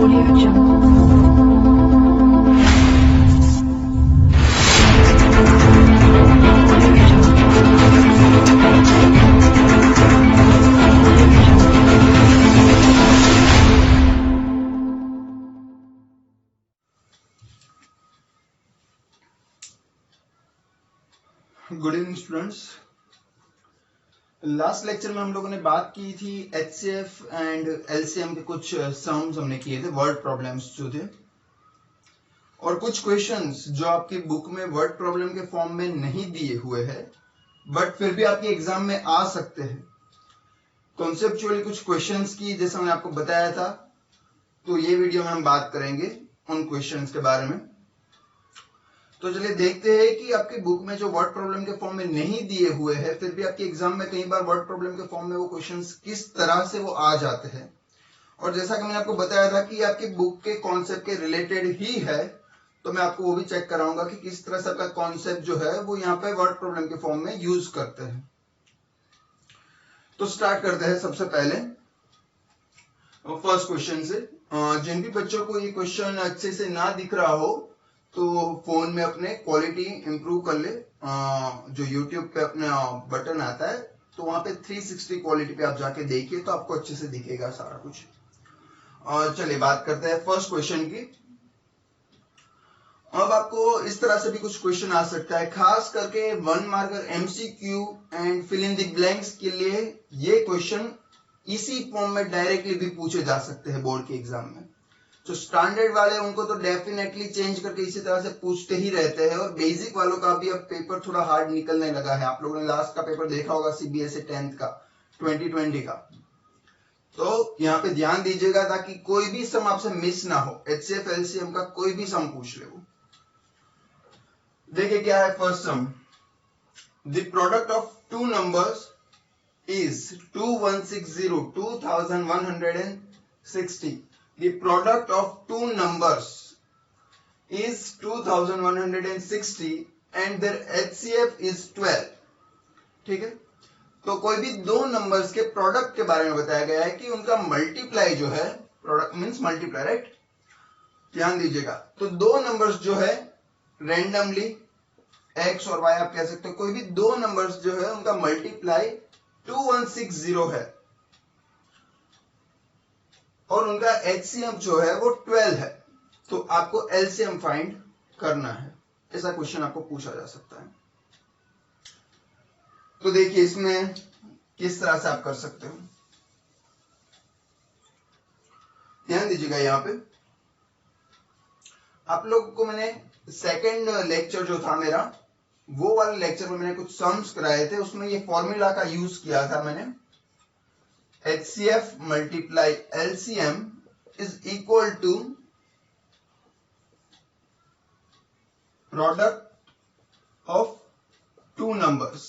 Audio Jungle. Good evening students. Last lecture में हम लोगों ने बात की थी एचसीएफ एंड एलसीएम के कुछ सम्स हमने किए थे, वर्ड प्रॉब्लम्स जो थे, और कुछ क्वेश्चंस जो आपकी बुक में वर्ड प्रॉब्लम के फॉर्म में नहीं दिए हुए हैं बट फिर भी आपके एग्जाम में आ सकते हैं। कॉन्सेप्चुअली कुछ क्वेश्चंस की जैसा मैंने आपको बताया था, तो ये वीडियो में हम बात करेंगे उन क्वेश्चंस के बारे में। तो चलिए देखते हैं कि आपकी बुक में जो वर्ड प्रॉब्लम के फॉर्म में नहीं दिए हुए हैं फिर भी आपके एग्जाम में कई बार वर्ड प्रॉब्लम के फॉर्म में वो क्वेश्चंस किस तरह से वो आ जाते हैं। और जैसा कि मैंने आपको बताया था कि आपकी बुक के कॉन्सेप्ट के रिलेटेड ही है, तो मैं आपको वो भी चेक कराऊंगा कि किस तरह से आपका कॉन्सेप्ट जो है वो यहाँ पे वर्ड प्रॉब्लम के फॉर्म में यूज करते हैं। तो स्टार्ट करते हैं सबसे पहले फर्स्ट क्वेश्चन से। जिन भी बच्चों को ये क्वेश्चन अच्छे से ना दिख रहा हो तो फोन में अपने क्वालिटी इंप्रूव कर ले। जो यूट्यूब पे अपना बटन आता है तो वहां पे 360 क्वालिटी पे आप जाके देखिए तो आपको अच्छे से दिखेगा सारा कुछ। चलिए बात करते हैं फर्स्ट क्वेश्चन की। अब आपको इस तरह से भी कुछ क्वेश्चन आ सकता है, खास करके 1 marker MCQ and fill in the blanks के लिए ये क्वेश्चन इसी फॉर्म में डायरेक्टली भी पूछे जा सकते हैं बोर्ड के एग्जाम में। जो स्टैंडर्ड वाले उनको तो डेफिनेटली चेंज करके इसी तरह से पूछते ही रहते हैं, और बेसिक वालों का भी अब पेपर थोड़ा हार्ड निकलने लगा है। आप लोगों ने लास्ट का पेपर देखा होगा सीबीएसई 10th का 2020 का, तो यहाँ पे ध्यान दीजिएगा ताकि कोई भी सम आपसे मिस ना हो। एचसीएफ एलसीएम का कोई भी सम पूछ ले वो। देखिए क्या है first sum. The product of two numbers is 2160 2160. The product of two numbers is 2160 and their HCF is 12. ठीक है, तो कोई भी दो नंबर्स के प्रोडक्ट के बारे में बताया गया है कि उनका मल्टीप्लाई जो है, प्रोडक्ट मींस मल्टीप्लाई, राइट। ध्यान दीजिएगा, तो दो नंबर्स जो है रेंडमली x और y आप कह सकते हो, कोई भी दो नंबर्स जो है उनका मल्टीप्लाई 2160 है और उनका एचसीएम जो है वो 12 है, तो आपको एलसीएम फाइंड करना है। ऐसा क्वेश्चन आपको पूछा जा सकता है। तो देखिए इसमें किस तरह से आप कर सकते हो, ध्यान दीजिएगा। यहाँ पे आप लोगों को मैंने सेकंड लेक्चर जो था मेरा, वो वाले लेक्चर में मैंने कुछ सम्स कराए थे, उसमें ये फॉर्मूला का यूज किया था मैंने। HCF multiply LCM is equal to product of two numbers.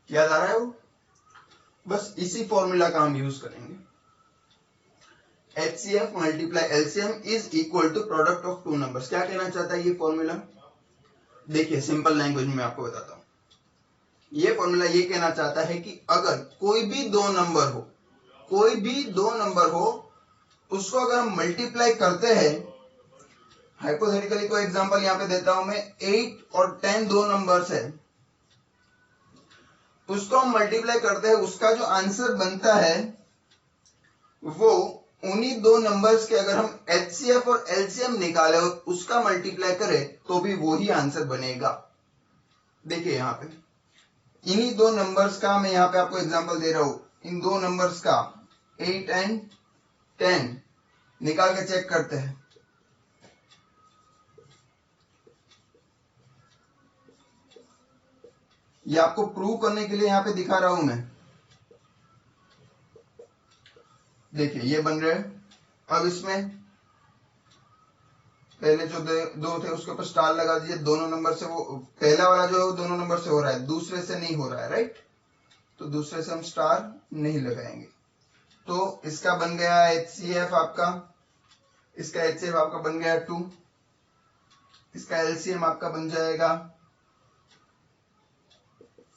याद आ रहा है वो? बस इसी फॉर्मूला का हम यूज करेंगे। HCF multiply LCM is equal to product of two numbers. क्या कहना चाहता है ये फॉर्मूला? देखिए सिंपल लैंग्वेज में मैं आपको बताता हूं। ये फॉर्मूला ये कहना चाहता है कि अगर कोई भी दो नंबर हो, कोई भी दो नंबर हो, उसको अगर हम मल्टीप्लाई करते हैं, हाइपोथेटिकली कोई एग्जांपल यहां पे देता हूं मैं, 8 और 10 दो नंबर्स है, उसको हम मल्टीप्लाई करते हैं, उसका जो आंसर बनता है वो उन्हीं दो नंबर्स के अगर हम एचसीएफ और एलसीएम निकाले और उसका मल्टीप्लाई करें तो भी वो ही आंसर बनेगा। देखिए यहां पे इन्हीं दो नंबर्स का मैं यहां पे आपको एग्जांपल दे रहा हूं, इन दो नंबर्स का 8 एंड 10 निकाल के चेक करते हैं। ये आपको प्रूव करने के लिए यहां पे दिखा रहा हूं मैं। देखिए ये बन रहे हैं। अब इसमें पहले जो दो थे उसके ऊपर स्टार लगा दीजिए, दोनों नंबर से वो पहला वाला जो है वो दोनों नंबर से हो रहा है, दूसरे से नहीं हो रहा है, राइट। तो दूसरे से हम स्टार नहीं लगाएंगे। तो इसका बन गया HCF आपका, इसका HCF आपका बन गया 2, इसका LCM आपका बन जाएगा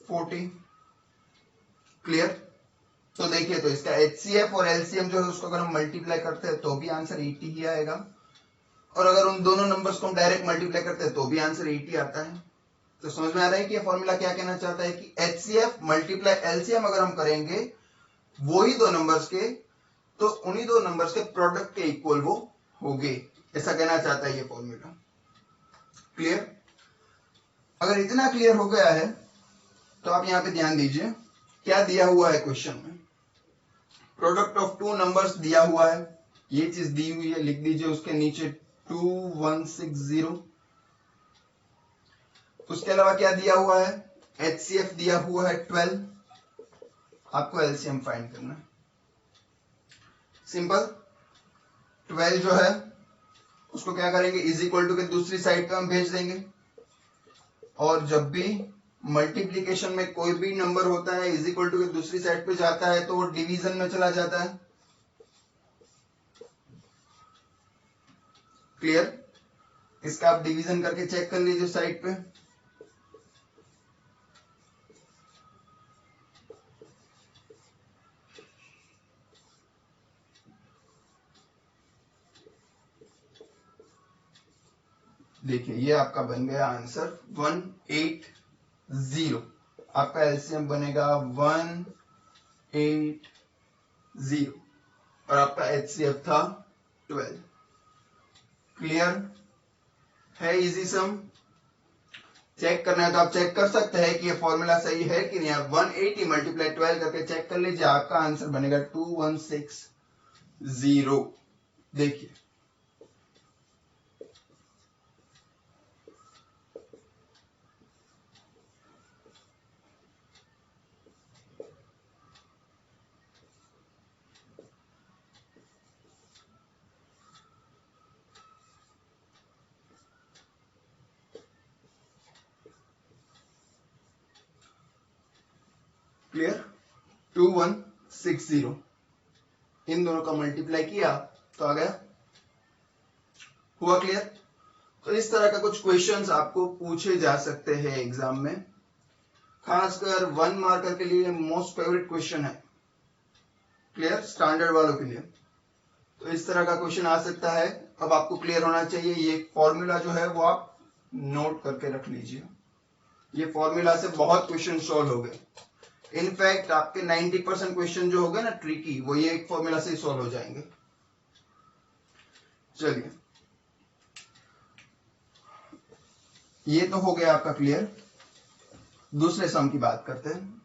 40। क्लियर? तो देखिए, तो इसका HCF और LCM जो है उसको अगर हम मल्टीप्लाई करते हैं तो भी आंसर 80 ही आएगा, और अगर उन दोनों नंबर्स को हम डायरेक्ट मल्टीप्लाई करते हैं तो भी आंसर 80 आता है। तो समझ में आ रहा है कि ये फॉर्मूला क्या कहना चाहता है कि HCF मल्टीप्लाई LCM अगर हम करेंगे वही दो नंबर्स के, तो उन्हीं दो नंबर्स के प्रोडक्ट के इक्वल वो होंगे, ऐसा कहना चाहता है ये फॉर्मूला। क्लियर? अगर इतना क्लियर हो गया है तो आप यहां पे ध्यान दीजिए, क्या दिया हुआ है क्वेश्चन में। प्रोडक्ट ऑफ टू नंबर्स दिया हुआ है, ये चीज दी हुई है, लिख दीजिए उसके नीचे 2160। उसके अलावा क्या दिया हुआ है, HCF दिया हुआ है 12, आपको LCM फाइंड करना है। सिंपल, 12 जो है उसको क्या करेंगे, इज इक्वल टू के दूसरी साइड पे हम भेज देंगे, और जब भी मल्टीप्लीकेशन में कोई भी नंबर होता है इज इक्वल टू के दूसरी साइड पे जाता है तो वो डिवीजन में चला जाता है। क्लियर? इसका आप डिवीजन करके चेक कर लीजिए साइड पे। देखिए, ये आपका बन गया आंसर 180। आपका एलसीएम बनेगा 180 और आपका HCF था 12। क्लियर है? इजी सम। चेक करना है तो आप चेक कर सकते हैं कि ये फॉर्मूला सही है कि नहीं। आप 180 मल्टीप्लाई 12 करके चेक कर लीजिए, आपका आंसर बनेगा 2160। देखिए, क्लियर? 2160 इन दोनों का मल्टीप्लाई किया तो आ गया। हुआ क्लियर? तो इस तरह का कुछ क्वेश्चंस आपको पूछे जा सकते हैं एग्जाम में, खासकर 1 मार्कर के लिए मोस्ट फेवरेट क्वेश्चन है। क्लियर? स्टैंडर्ड वालों के लिए तो इस तरह का क्वेश्चन आ सकता है। अब आपको क्लियर होना चाहिए, ये फॉर्मूला जो है वो आप नोट करके रख लीजिए। ये फॉर्मूला से बहुत क्वेश्चन सॉल्व हो गए। इनफैक्ट आपके 90% क्वेश्चन जो हो गए ना ट्रिकी, वो ये एक फॉर्मूला से ही सॉल्व हो जाएंगे। चलिए, ये तो हो गया आपका क्लियर। दूसरे सम की बात करते हैं।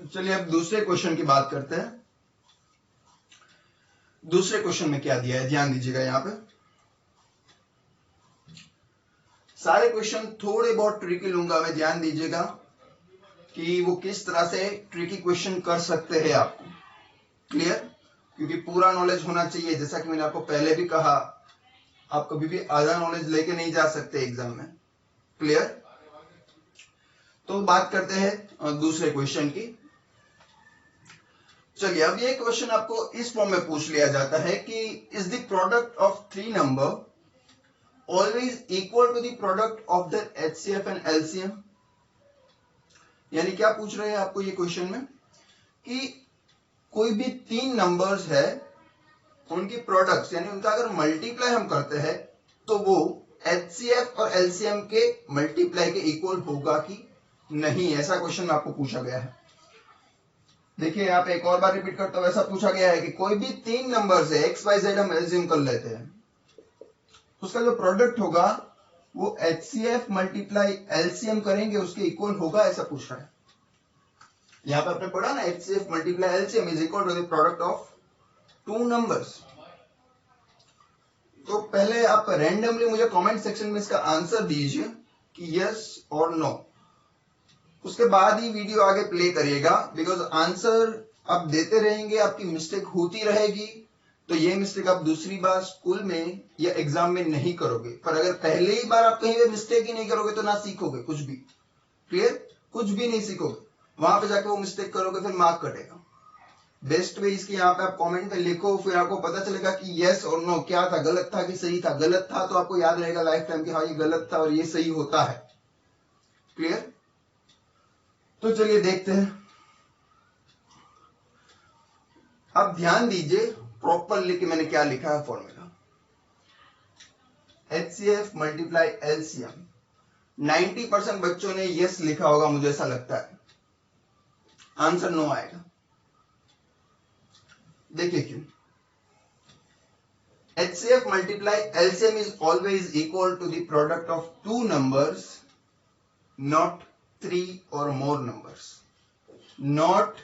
चलिए, अब दूसरे क्वेश्चन की बात करते हैं। दूसरे क्वेश्चन में क्या दिया है, ध्यान दीजिएगा। यहां पे सारे क्वेश्चन थोड़े बहुत ट्रिकी लूंगा मैं, ध्यान दीजिएगा कि वो किस तरह से ट्रिकी क्वेश्चन कर सकते हैं आपको। क्लियर? क्योंकि पूरा नॉलेज होना चाहिए, जैसा कि मैंने आपको पहले भी कहा, आप कभी भी आधा नॉलेज लेके नहीं जा सकते एग्जाम में। क्लियर? तो बात करते हैं दूसरे क्वेश्चन की। चलिए, अब ये क्वेश्चन आपको इस फॉर्म में पूछ लिया जाता है कि is the product of 3 number always equal to the product of the HCF and LCM। यानी क्या पूछ रहे हैं आपको ये क्वेश्चन में कि कोई भी 3 नंबर्स है, उनकी प्रोडक्ट्स यानी उनका अगर मल्टीप्लाई हम करते हैं तो वो HCF और LCM के मल्टीप्लाई के इक्वल होगा कि नहीं। ऐसा क्वेश्चन आपको पूछा गया है। देखिए, यहाँ पे एक और बार रिपीट करता हूं, ऐसा पूछा गया है कि कोई भी 3 नंबर्स है, XYZ हम एल्सियम कर लेते हैं, उसका जो प्रोडक्ट होगा वो HCF मल्टीप्लाई LCM करेंगे उसके इक्वल होगा, ऐसा पूछ रहा है। यहां पे आपने पढ़ा ना, HCF multiply LCM is equal to the product of 2 numbers. तो पहले आप रैंडमली मुझे कमेंट सेक्शन में इसका आंसर दीजिए कि यस और नो। उसके बाद ही वीडियो आगे प्ले करिएगा, बिकॉज आंसर आप देते रहेंगे, आपकी मिस्टेक होती रहेगी, तो ये मिस्टेक आप दूसरी बार स्कूल में या एग्जाम में नहीं करोगे। पर अगर पहले ही बार आप कहीं पे मिस्टेक ही नहीं करोगे तो ना सीखोगे कुछ भी। क्लियर? कुछ भी नहीं सीखोगे, वहां पे जाके वो मिस्टेक करोगे, फिर मार्क कटेगा। बेस्ट वे इसकी यहाँ पे आप कमेंट में लिखो, फिर आपको पता चलेगा कि यस और नो क्या था, गलत था कि सही था। गलत था तो आपको याद रहेगा लाइफ टाइम कि हाँ ये गलत था और ये सही होता है। क्लियर? तो तो चलिए देखते हैं। आप ध्यान दीजिए प्रॉपरली कि मैंने क्या लिखा है फॉर्मूला। HCF multiply LCM। 90% बच्चों ने यस लिखा होगा, मुझे ऐसा लगता है। आंसर नो आएगा। देखिए क्यों। HCF multiply LCM is always equal to the product of two numbers, not three or more numbers. Not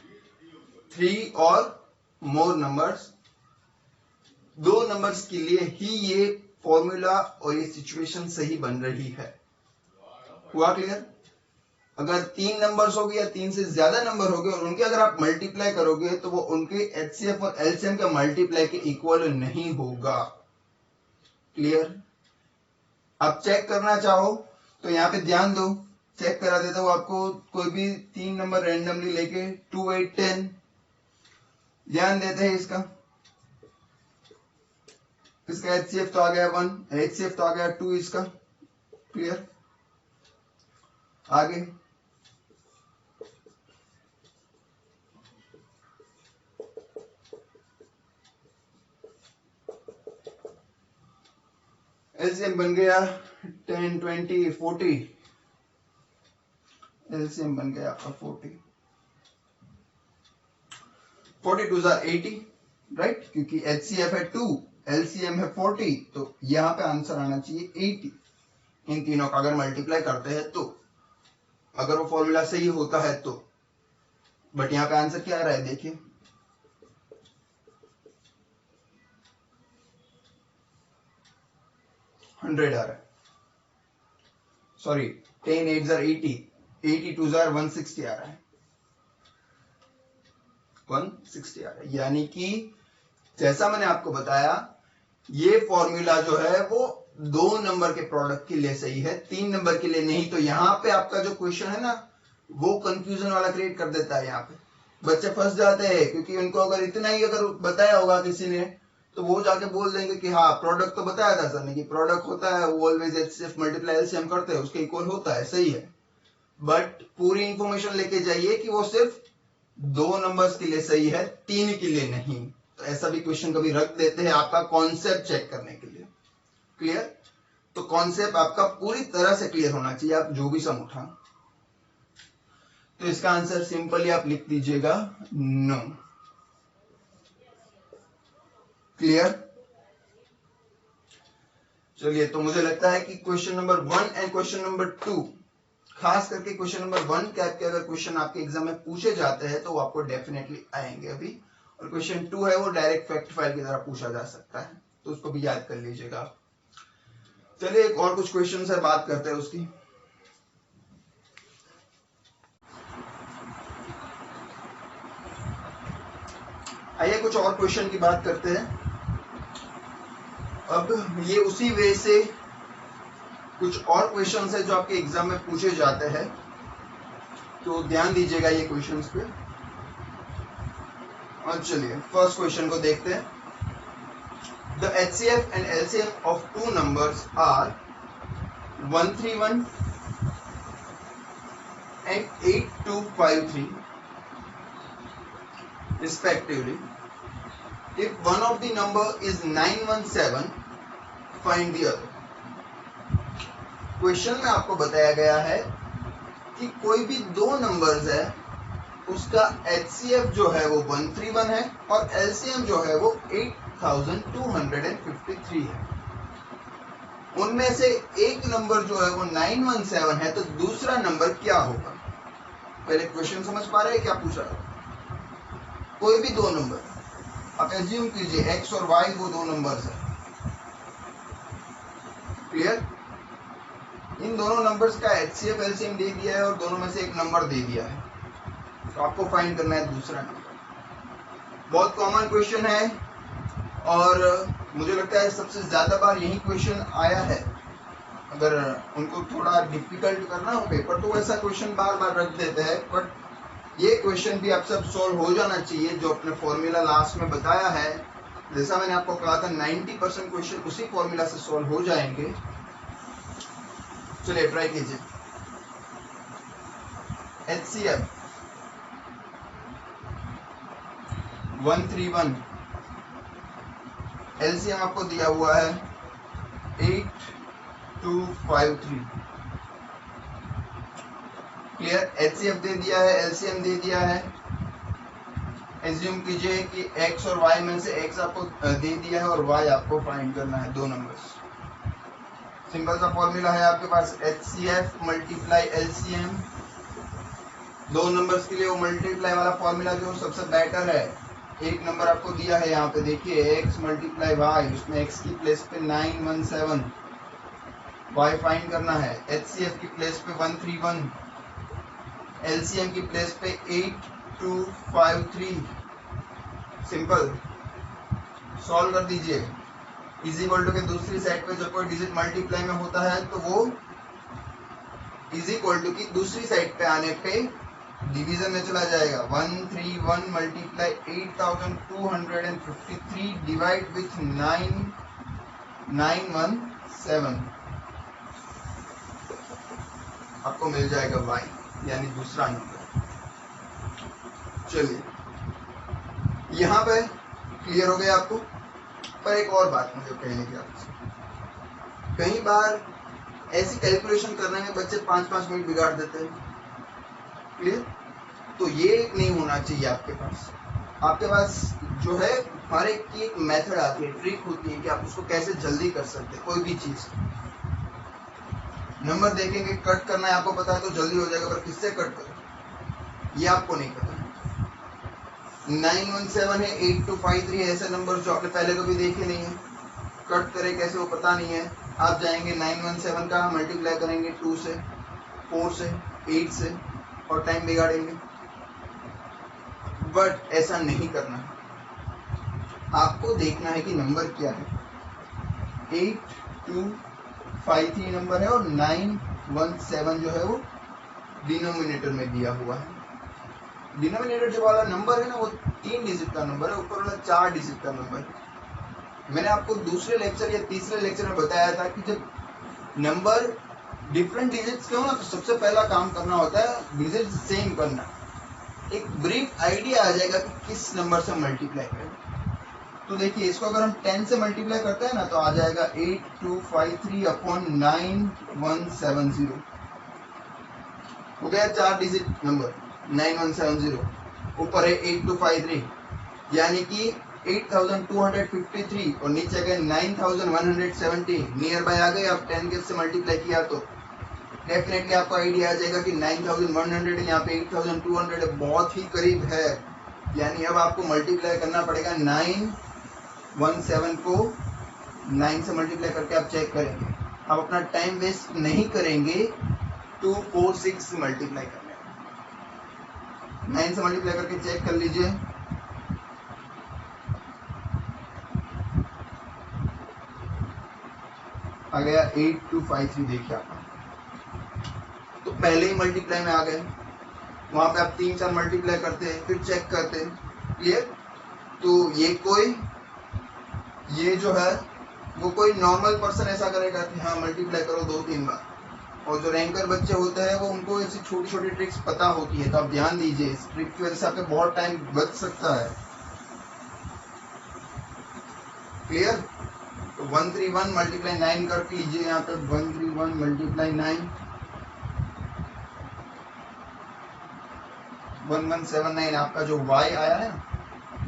three or more numbers. दो नंबर्स के लिए ही ये फॉर्मूला और ये सिचुएशन सही बन रही है। हुआ क्लियर? अगर तीन नंबर्स हो गए या तीन से ज्यादा नंबर हो गए और उनके अगर आप मल्टीप्लाई करोगे तो वो उनके HCF और LCM का मल्टीप्लाई के इक्वल नहीं होगा। क्लियर? आप चेक करना चाहो तो यहाँ पे ध्यान दो, चेक करा देता हूँ आपको। कोई भी तीन नंबर रैंडमली लेके 2, 8, 10 ध्यान देते हैं। इसका HCF तो आ गया 1, HCF तो आ गया 2 इसका। क्लियर? आगे LCM बन गया 10, 20, 40। LCM बन गया आपका 40। 42 are 80, राइट? क्योंकि HCF है 2, LCM है 40, तो यहाँ पे आंसर आना चाहिए 80। इन तीनों का अगर मल्टीप्लाई करते हैं तो, अगर वो फॉर्मूला सही होता है तो। बट यहाँ पे आंसर क्या आ रहा है देखिए, 100 आ रहा है। Sorry, 10 8s are 80, 82s are 160 आ रहा है। 160 आ रहा है। यानी कि जैसा मैंने आपको बताया, ये फॉर्मूला जो है वो दो नंबर के प्रोडक्ट के लिए सही है, तीन नंबर के लिए नहीं। तो यहाँ पे आपका जो क्वेश्चन है ना, वो कंफ्यूजन वाला क्रिएट कर देता है। यहाँ पे बच्चे फंस जाते हैं, क्योंकि उनको अगर इतना ही अगर बताया होगा किसी ने, तो वो जाके बोल देंगे कि हाँ प्रोडक्ट तो बताया था सर ने कि प्रोडक्ट होता है वो ऑलवेज HCF मल्टीप्लाई LCM करते हैं, उसके इक्वल होता है, सही है। बट पूरी इंफॉर्मेशन लेके जाइए कि वो सिर्फ दो नंबर्स के लिए सही है, तीन के लिए नहीं। तो ऐसा भी क्वेश्चन कभी रख देते हैं आपका कॉन्सेप्ट चेक करने के लिए। क्लियर? तो कॉन्सेप्ट आपका पूरी तरह से क्लियर होना चाहिए, आप जो भी सम उठा। तो इसका आंसर सिंपली आप लिख दीजिएगा नो। क्लियर? चलिए, तो मुझे लगता है कि question number 1 and question number 2, खास करके क्वेश्चन नंबर 1 टाइप के अगर क्वेश्चन आपके एग्जाम में पूछे जाते हैं तो वो आपको डेफिनेटली आएंगे अभी। और क्वेश्चन 2 है वो डायरेक्ट फैक्ट फाइल की तरह पूछा जा सकता है, तो उसको भी याद कर लीजिएगा आप। चलिए, एक और कुछ क्वेश्चन से बात करते हैं उसकी। आइए कुछ और क्वेश्चन की बात करते हैं। अब ये उसी वे से कुछ और क्वेश्चंस है जो आपके एग्जाम में पूछे जाते हैं, तो ध्यान दीजिएगा ये क्वेश्चंस पे। और चलिए फर्स्ट क्वेश्चन को देखते हैं। The HCF and LCM of two numbers are 131 and 8253 respectively. If one of the number is 917, find the other. Question में आपको बताया गया है कि कोई भी दो नंबर्स है, उसका HCF जो है वो 131 है और LCM जो है वो 8253 है। उनमें से एक नंबर जो है वो 917 है, तो दूसरा नंबर क्या होगा? पहले क्वेश्चन समझ पा रहे हैं क्या पूछा है? कोई भी दो नंबर आप एज्यूम कीजिए x और y वो दो नंबर्स है। क्लियर? इन दोनों नंबर्स का HCF LCM दे दिया है और दोनों में से एक नंबर दे दिया है, तो आपको फाइंड करना है दूसरा नंबर। बहुत कॉमन क्वेश्चन है और मुझे लगता है सबसे ज्यादा बार यही क्वेश्चन आया है। अगर उनको थोड़ा डिफिकल्ट करना हो पेपर तो ऐसा क्वेश्चन बार बार रख देते हैं, बट ये क्वेश्चन भी आप सब सॉल्व हो जाना चाहिए जो अपने फॉर्मूला लास्ट में बताया है। जैसा मैंने आपको कहा था 90% क्वेश्चन उसी फॉर्मूला से सॉल्व हो जाएंगे। चलिए ट्राई कीजिए। HCF 131, LCM आपको दिया हुआ है 8253। क्लियर, HCF दे दिया है, LCM दे दिया है। एज्यूम कीजिए कि x और y में से x आपको दे दिया है और y आपको फाइंड करना है, दो नंबर्स। सिंपल सा फॉर्मूला है आपके पास HCF मल्टीप्लाई LCM। दो नंबर्स के लिए वो मल्टीप्लाई वाला फॉर्मूला जो सबसे बेटर है। एक नंबर आपको दिया है यहाँ पे देखिए x मल्टीप्लाई y, उसमें x की प्लेस पे 917, y फाइंड करना है। HCF की प्लेस पे 131, LCM की प्लेस पे 8253। सिंपल, सॉल्व कर दीजिए। इज इक्वल टू के दूसरी साइड पे जब कोई डिजिट मल्टीप्लाई में होता है तो वो इज इक्वल टू की दूसरी साइड पे आने पे डिवीजन में चला जाएगा। 131 मल्टीप्लाई 8253 डिवाइड विथ 9917, आपको मिल जाएगा y, यानी दूसरा नंबर। चलिए, यहाँ पे क्लियर हो गया आपको। पर एक और बात मुझे कहने की आपसे, कई बार ऐसी कैलकुलेशन करने में बच्चे 5-5 मिनट बिगाड़ देते हैं। क्लियर, तो ये नहीं होना चाहिए आपके पास। आपके पास जो है हर एक की एक मेथड आती है, ट्रिक होती है कि आप उसको कैसे जल्दी कर सकते हैं। कोई भी चीज नंबर देखेंगे, कट करना है आपको पता है तो जल्दी हो जाएगा, पर किससे कट करें ये आपको नहीं पता। 917 है, 8253 है, ऐसे नंबर जो आपने पहले कभी देखे नहीं है, कट करें कैसे वो पता नहीं है। आप जाएंगे 917 का मल्टीप्लाई करेंगे 2 से, 4 से, 8 से और टाइम बिगाड़ेंगे। बट ऐसा नहीं करना है, आपको देखना है कि नंबर क्या है। 8253 नंबर है और 917 जो है वो डिनोमिनेटर में दिया हुआ है। डिनोमिनेटर जो वाला नंबर है ना वो 3 डिजिट का नंबर है, ऊपर वाला 4 डिजिट का नंबर है। मैंने आपको दूसरे लेक्चर या तीसरे लेक्चर में बताया था कि जब नंबर डिफरेंट डिजिट्स के हो ना तो सबसे पहला काम करना होता है डिजिट सेम करना। एक ब्रीफ आइडिया आ जाएगा कि किस नंबर से मल्टीप्लाई करें। तो देखिए, इसको अगर हम 10 से मल्टीप्लाई करते हैं ना तो आ जाएगा 8253 अपॉन 9170, हो गया 4 डिजिट नंबर 9170, ऊपर है 8253 यानी कि 8253 और नीचे गए 9170, नियर बाय आ गए। आप 10 के से मल्टीप्लाई किया तो डेफिनेटली आपको आइडिया आ जाएगा कि 9100 यहाँ पे 8200 बहुत ही करीब है। यानी अब आपको मल्टीप्लाई करना पड़ेगा 917 को 9 से मल्टीप्लाई करके आप चेक करेंगे। आप अपना टाइम वेस्ट नहीं करेंगे 246 से मल्टीप्लाई करने में। 9 से मल्टीप्लाई करके चेक कर लीजिए, आ गया 8253। देखिए आप तो पहले ही मल्टीप्लाई में आ गए, वहां पे आप 3-4 मल्टीप्लाई करते हैं फिर चेक करते हैं। क्लियर, तो ये जो है वो कोई नॉर्मल पर्सन ऐसा करेगा कि हाँ मल्टीप्लाई करो 2-3 बार, और जो रैंकर बच्चे होते हैं वो उनको ऐसी छोटी छोटी ट्रिक्स पता होती है। तो आप ध्यान दीजिए, इस ट्रिक की वजह से आपका बहुत टाइम बच सकता है। क्लियर, तो 131 मल्टीप्लाई 9 कर लीजिए, यहाँ पे 131 मल्टीप्लाई 9 1179, आपका जो y आया है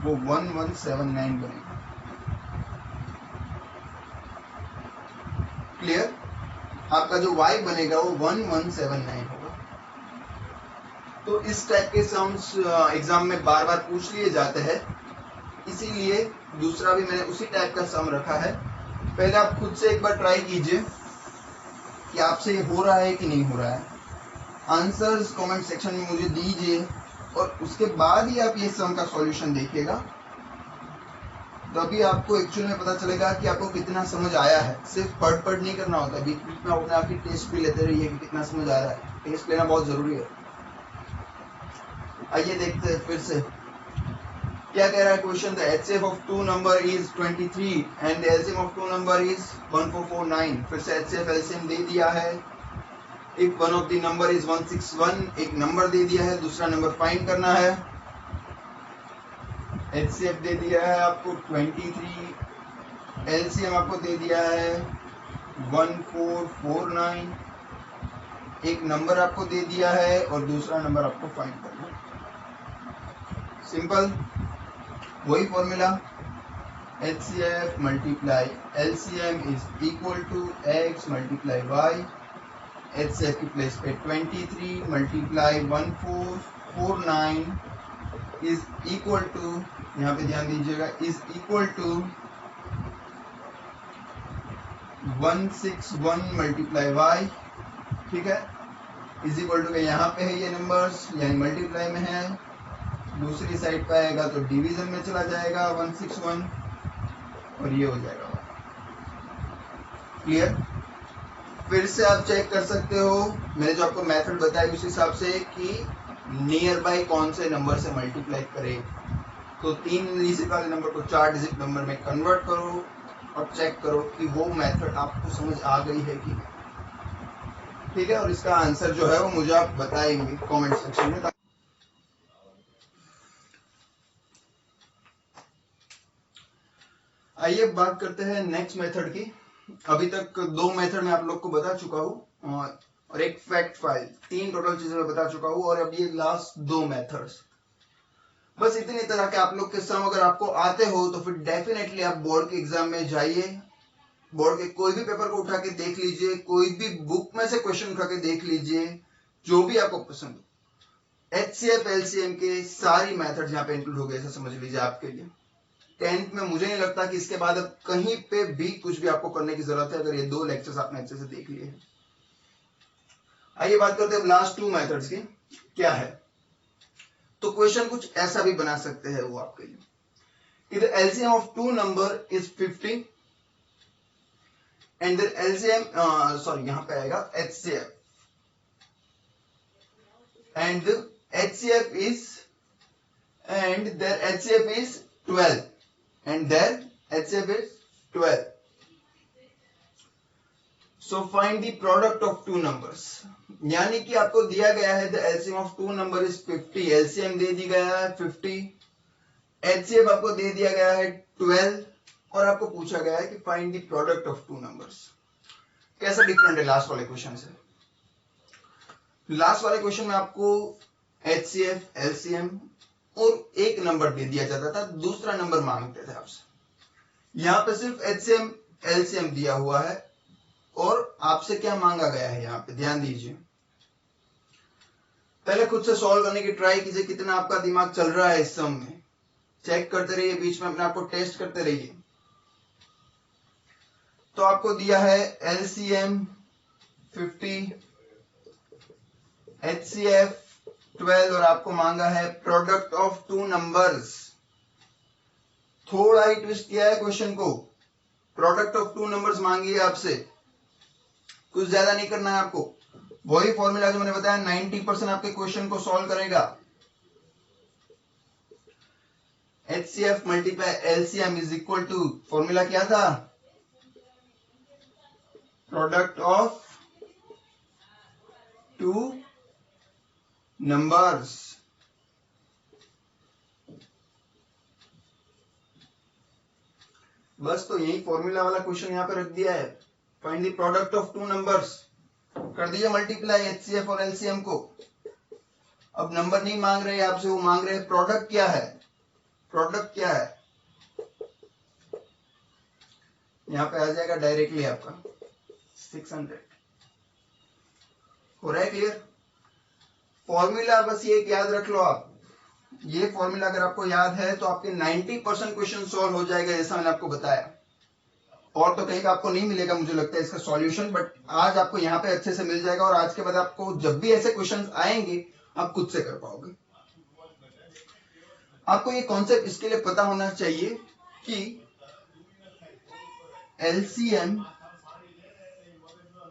वो 1179 बनेगा। क्लियर, आपका जो y बनेगा वो 1179 होगा। तो इस टाइप के सम्स एग्जाम में बार बार पूछ लिए जाते हैं, इसीलिए दूसरा भी मैंने उसी टाइप का सम रखा है। पहले आप खुद से एक बार ट्राई कीजिए कि आपसे ये हो रहा है कि नहीं हो रहा है। आंसर्स कमेंट सेक्शन में मुझे दीजिए और उसके बाद ही आप ये सम का सॉल्यूशन देखिएगा, तभी आपको एक्चुअली में पता चलेगा कि आपको कितना समझ आया है। सिर्फ पढ़ नहीं करना होता है, बीच बीच में अपने आप की टेस्ट भी लेते रहिए कि कितना समझ आ रहा है। टेस्ट लेना बहुत जरूरी है। आइए देखते हैं फिर से क्या कह रहा है question. The HCF of 2 number is 23 and the LCM of 2 number is 1449। फिर से HCF LCM दे दिया है, if one of the number is 161, एक नंबर दे दिया है, दूसरा नंबर फाइंड करना है। HCF दे दिया है आपको 23, LCM आपको दे दिया है 1449, एक नंबर आपको दे दिया है और दूसरा नंबर आपको फाइंड करना है। सिंपल, वही formula, HCF multiply LCM is equal to x multiply y। HCF की प्लेस पे 23 मल्टीप्लाई 1449 इज इक्वल टू, यहाँ पे ध्यान दीजिएगा, is equal to 161 multiply y। ठीक है, इज इक्वल टू यहाँ पे है ये नंबर्स, यानी मल्टीप्लाई में है, दूसरी साइड पे आएगा तो डिवीजन में चला जाएगा 161 और ये हो जाएगा। क्लियर? फिर से आप चेक कर सकते हो, मैंने जो आपको मेथड बताया उस हिसाब से कि नियर बाय कौन से नंबर से मल्टीप्लाई करें। तो 3 डिजिट वाले नंबर को 4 डिजिट नंबर में कन्वर्ट करो और चेक करो कि वो मेथड आपको समझ आ गई है कि नहीं। ठीक है, और इसका आंसर जो है वो मुझे आप बताएंगे कमेंट सेक्शन में। आइए बात करते हैं नेक्स्ट मेथड की। अभी तक 2 मेथड मैं आप लोग को बता चुका हूँ और एक फैक्ट फाइल, 3 टोटल चीजें मैं बता चुका हूँ और अब ये लास्ट 2 मेथड्स। बस इतनी तरह के आप लोग के सम अगर आपको आते हो तो फिर डेफिनेटली आप बोर्ड के एग्जाम में जाइए, बोर्ड के कोई भी पेपर को उठा के देख लीजिए, कोई भी बुक में से क्वेश्चन उठा के देख लीजिए, जो भी आपको पसंद हो। HCF LCM के सारी मेथड यहाँ पे इंक्लूड हो गए, ऐसा समझ लीजिए आपके लिए। 10th में मुझे नहीं लगता कि इसके बाद अब कहीं पे भी कुछ भी आपको करने की जरूरत है, अगर ये 2 लेक्चर्स आपने अच्छे से देख लिए हैं। आइए बात करते हैं लास्ट 2 मेथड्स की। क्या है, तो क्वेश्चन कुछ ऐसा भी बना सकते हैं वो आपके लिए। If the LCM of 2 number is 50 and the LCM यहाँ पे आएगा HCF and the HCF is and their HCF is 12 and their HCF is 12. So find the product of 2 numbers. यानी कि आपको दिया गया है the LCM of 2 number is 50, LCM दे दी गया है 50, HCF आपको दे दिया गया है 12 और आपको पूछा गया है कि find the product of 2 numbers. कैसा डिफरेंट है लास्ट वाले क्वेश्चन से? लास्ट वाले क्वेश्चन में आपको HCF, LCM और एक नंबर दे दिया जाता था, दूसरा नंबर मांगते थे आपसे। यहाँ पे सिर्फ HCM, LCM दिया हुआ है और आपसे क्या मांगा गया है यहाँ पे, ध्यान दीजिए। पहले खुद से सॉल्व करने की ट्राई कीजिए, कितना आपका दिमाग चल रहा है इस सम में। चेक करते रहिए, बीच में अपने आप को टेस्ट करते रहिए। तो आपको दिया है LCM 50, HCF 12 और आपको मांगा है प्रोडक्ट ऑफ 2 नंबर्स। थोड़ा ही ट्विस्ट किया है क्वेश्चन को, प्रोडक्ट ऑफ 2 नंबर्स मांगी है आपसे, कुछ ज्यादा नहीं करना है आपको। वही फॉर्मूला जो मैंने बताया 90% आपके क्वेश्चन को सॉल्व करेगा। HCF multiply LCM is equal to, formula क्या था, प्रोडक्ट ऑफ 2 नंबर्स। बस तो यही फॉर्मूला वाला क्वेश्चन यहां पे रख दिया है, find the product of 2 numbers. कर दीजिए मल्टीप्लाई HCF और LCM को। अब नंबर नहीं मांग रहे आपसे, वो मांग रहे हैं प्रोडक्ट क्या है। प्रोडक्ट क्या है यहाँ पे आ जाएगा डायरेक्टली आपका 600। हो रहा है क्लियर? फॉर्मूला बस ये याद रख लो आप, ये फॉर्मूला अगर आपको याद है तो आपके 90% क्वेश्चन सॉल्व हो जाएगा, जैसा मैंने आपको बताया। और तो कहीं का आपको नहीं मिलेगा मुझे लगता है इसका सॉल्यूशन, बट आज आपको यहाँ पे अच्छे से मिल जाएगा और आज के बाद आपको जब भी ऐसे क्वेश्चंस आएंगे आप खुद से कर पाओगे। आपको ये कॉन्सेप्ट इसके लिए पता होना चाहिए कि LCM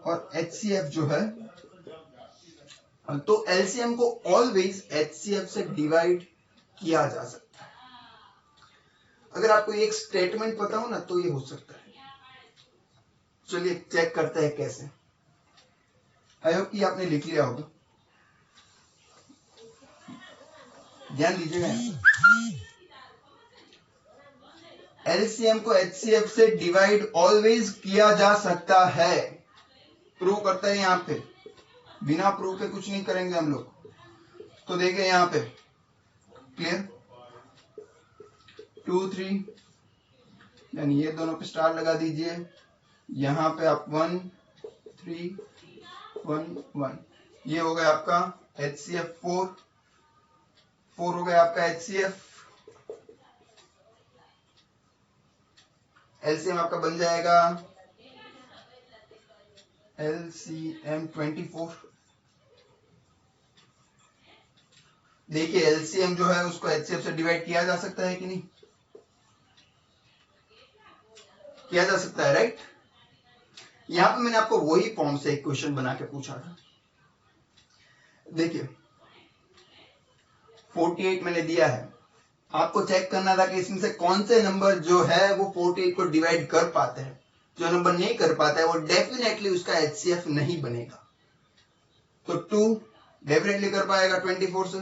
और HCF जो है, तो LCM को ऑलवेज HCF से डिवाइड किया जा सकता है। अगर आपको एक स्टेटमेंट पता हो ना तो ये हो सकता है। चलिए चेक करते हैं कैसे। आई होप कि आपने लिख लिया होगा, ध्यान दीजिएगा। एलसीएम को एचसीएफ से डिवाइड ऑलवेज किया जा सकता है, प्रूव करते हैं यहाँ पे, बिना प्रूव के कुछ नहीं करेंगे हम लोग। तो देखिए यहाँ पे क्लियर, 2 3, यानी ये दोनों पे स्टार लगा दीजिए, यहाँ पे आप 1 3 1 1, ये हो गया आपका HCF 4 हो गया आपका HCF। एलसीएम आपका बन जाएगा LCM 24। देखिए एलसीएम जो है उसको HCF से डिवाइड किया जा सकता है कि नहीं, किया जा सकता है, राइट। यहां पे मैंने आपको वही फॉर्म से एक क्वेश्चन बना के पूछा था। देखिए 48 मैंने दिया है, आपको चेक करना था कि इसमें से कौन से नंबर जो है वो 48 को डिवाइड कर पाते हैं। जो नंबर नहीं कर पाता है वो डेफिनेटली उसका HCF नहीं बनेगा। तो 2 डेफिनेटली कर पाएगा 24 से,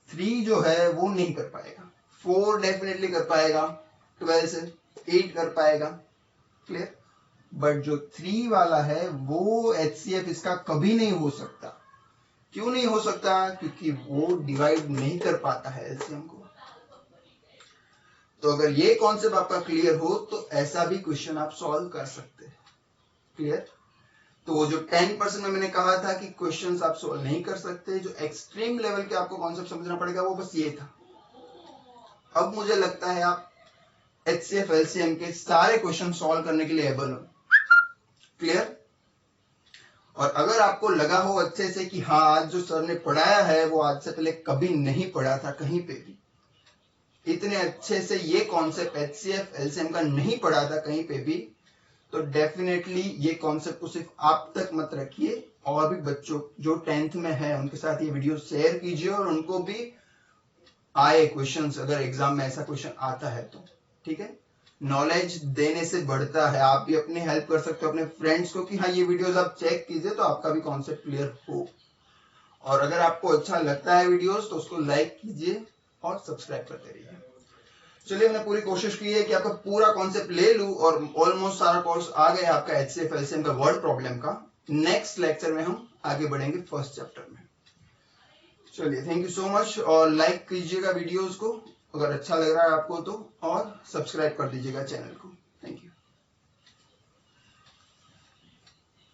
3 जो है वो नहीं कर पाएगा, 4 डेफिनेटली कर पाएगा 12 से, 8 कर पाएगा, क्लियर। बट जो 3 वाला है वो HCF इसका कभी नहीं हो सकता। क्यों नहीं हो सकता? क्योंकि वो डिवाइड नहीं कर पाता है एलसीएम को। तो अगर ये कॉन्सेप्ट आपका क्लियर हो तो ऐसा भी क्वेश्चन आप सॉल्व कर सकते हैं, क्लियर। तो वो जो 10% में मैंने कहा था कि क्वेश्चंस आप सॉल्व नहीं कर सकते, जो एक्सट्रीम लेवल के आपको कॉन्सेप्ट समझना पड़ेगा, वो बस ये था। अब मुझे लगता है आप HCF LCM के सारे क्वेश्चन सॉल्व करने के लिए एबल हो, क्लियर। और अगर आपको लगा हो अच्छे से कि हाँ आज जो सर ने पढ़ाया है वो आज से पहले कभी नहीं पढ़ा था कहीं पे भी, इतने अच्छे से ये कॉन्सेप्ट HCF LCM का नहीं पढ़ा था कहीं पे भी, तो डेफिनेटली ये कॉन्सेप्ट को सिर्फ आप तक मत रखिए, और भी बच्चों जो 10th में है उनके साथ ये वीडियो शेयर कीजिए और उनको भी आए क्वेश्चंस, अगर एग्जाम में ऐसा क्वेश्चन आता है तो, ठीक है। नॉलेज देने से बढ़ता है, आप भी अपनी हेल्प कर सकते हो अपने फ्रेंड्स को कि हाँ ये वीडियोस आप चेक कीजिए तो आपका भी कॉन्सेप्ट क्लियर हो। और अगर आपको अच्छा लगता है वीडियोस तो उसको लाइक कीजिए और सब्सक्राइब करते रहिए। चलिए मैंने पूरी कोशिश की है कि आपका पूरा कॉन्सेप्ट ले लूं और ऑलमोस्ट सारा कोर्स आ गया आपका HCF LCM का वर्ड प्रॉब्लम का। नेक्स्ट लेक्चर में हम आगे बढ़ेंगे फर्स्ट चैप्टर में। चलिए थैंक यू सो मच, और लाइक कीजिएगा वीडियोस को अगर अच्छा लग रहा है आपको तो, और सब्सक्राइब कर दीजिएगा चैनल को।